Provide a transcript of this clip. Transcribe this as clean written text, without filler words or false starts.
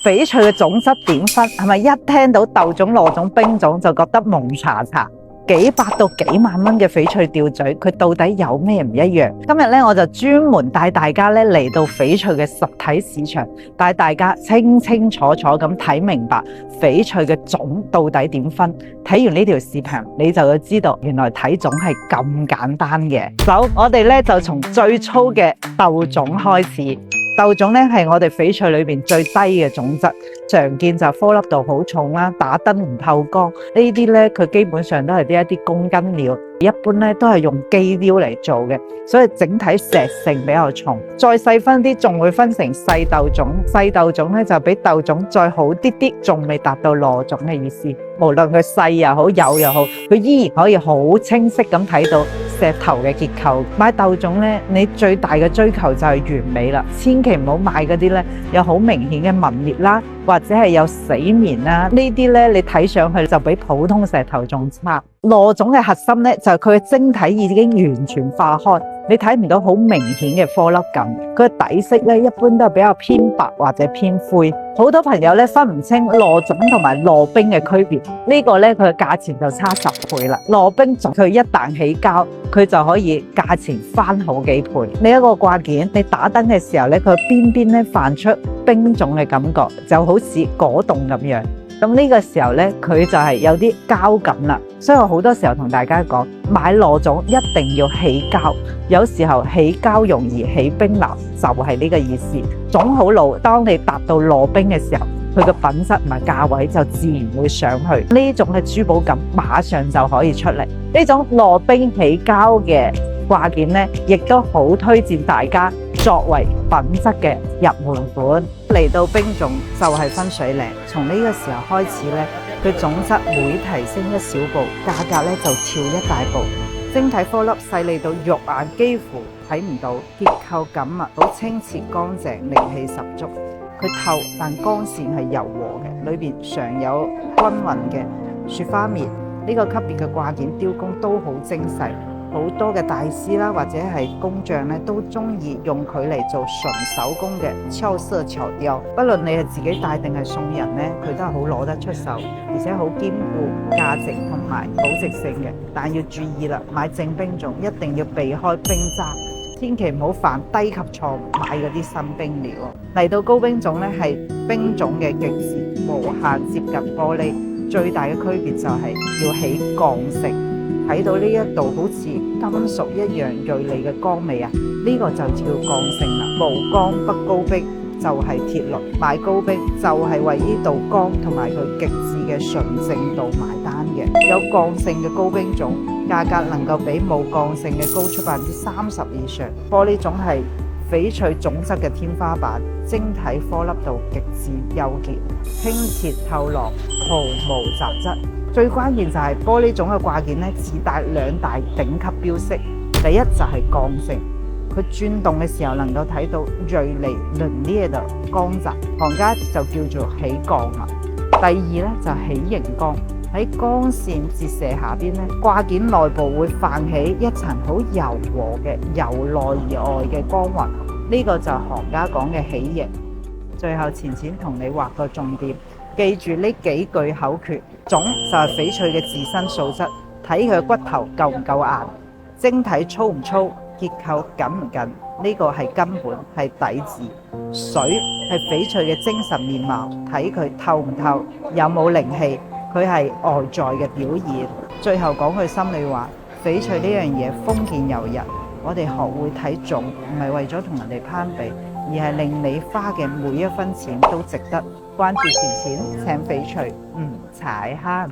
翡翠嘅種質點分？係咪一聽到豆種、糯種、冰種就覺得蒙查查？幾百到幾萬蚊嘅翡翠吊墜，佢到底有咩唔一樣？今日咧我就專門帶大家咧嚟到翡翠嘅實體市場，帶大家清清楚楚咁睇明白翡翠嘅種到底點分。睇完呢條視頻，你就會知道原來睇種係咁簡單嘅。走，我哋咧就從最粗嘅豆種開始。豆種咧係我哋翡翠裏邊最低嘅種質，常見就顆粒度好重啦，打燈唔透光。呢啲咧佢基本上都係一啲公斤料，一般咧都係用基雕嚟做嘅，所以整體石性比較重。再細分啲，仲會分成細豆種。細豆種咧就比豆種再好啲啲，仲未達到糯種嘅意思。無論佢細又好，幼又好，佢依然可以好清晰咁睇到石頭嘅結構。買豆種咧，你最大嘅追求就係完美啦，千祈唔好買嗰啲咧有好明顯嘅紋裂啦，或者係有死棉啦，呢啲咧你睇上去就比普通石頭仲差。糯種嘅核心咧就係佢嘅晶體已經完全化開，你睇唔到好明顯嘅顆粒感。佢嘅底色咧一般都係比較偏白或者偏灰。好多朋友咧分唔清糯種同埋糯冰嘅區別，呢個咧佢嘅價錢就差10倍啦。糯冰種佢一旦起膠，佢就可以價錢翻好幾倍。呢一個掛件你打燈嘅時候咧，佢邊邊咧泛出冰種嘅感覺，就好似果凍咁樣。咁呢個時候咧，佢就係有啲膠感啦。所以我好多時候同大家講，買糯種一定要起膠。有時候起膠容易起冰難，就係呢個意思。種好老，當你達到糯冰嘅時候，佢嘅品質同埋價位就自然會上去。呢種嘅珠寶感馬上就可以出嚟。呢種糯冰起膠嘅掛件咧，亦都好推薦大家作為品質嘅入門款。嚟到冰種就係分水嶺，從呢個時候開始咧，佢種質每提升一小步，價格咧就跳一大步。晶體顆粒細膩到肉眼幾乎睇唔到，結構緊密，好清澈乾淨，靈氣十足。佢透但光線係柔和嘅，裏邊常有均勻嘅雪花面。呢個級別嘅掛件雕工都好精細。好多嘅大師啦，或者係工匠咧，都中意用佢嚟做純手工嘅俏色巧雕。不論你係自己戴定係送人咧，佢都係好攞得出手，而且好兼顧價值同埋保值性嘅。但要注意啦，買正冰種一定要避開冰渣，千祈唔好犯低級錯誤，買嗰啲新冰料。嚟到高冰種咧，係冰種嘅極致，無限接近玻璃。最大嘅區別就係要起鋼性。睇到呢一度好似金屬一樣銳利嘅光尾啊，呢個就叫鋼性啦。無鋼不高冰就係鐵律，買高冰就係為呢度鋼同埋佢極致嘅純正度埋單嘅。有鋼性嘅高冰種價格能夠比冇鋼性嘅高出30%以上。玻璃種係翡翠種質嘅天花板，晶體顆粒度極致幼傑，清澈透亮，毫無雜質。最關鍵就係玻璃種嘅掛件咧，自帶2大頂級標識。第一就係鋼性，佢轉動嘅時候能夠睇到銳利凛冽嘅光澤，行家就叫做起鋼啦。第二咧就係起熒光，喺光線折射下邊咧，掛件內部會泛起一層好柔和嘅由內而外嘅光暈，呢個就係行家講嘅起熒。最後淺淺同你畫個重點，記住呢幾句口訣。種就係翡翠嘅自身素質，睇佢骨頭夠唔夠硬，晶體粗唔粗，結構緊唔緊，呢個係根本，係底子。水係翡翠嘅精神面貌，睇佢透唔透，有冇靈氣，佢係外在嘅表現。最後講句心裏話，翡翠呢樣嘢豐儉由人，我哋學會睇種，唔係為咗同人哋攀比，而係令你花嘅每一分錢都值得。關注淺淺，請翡翠唔踩坑。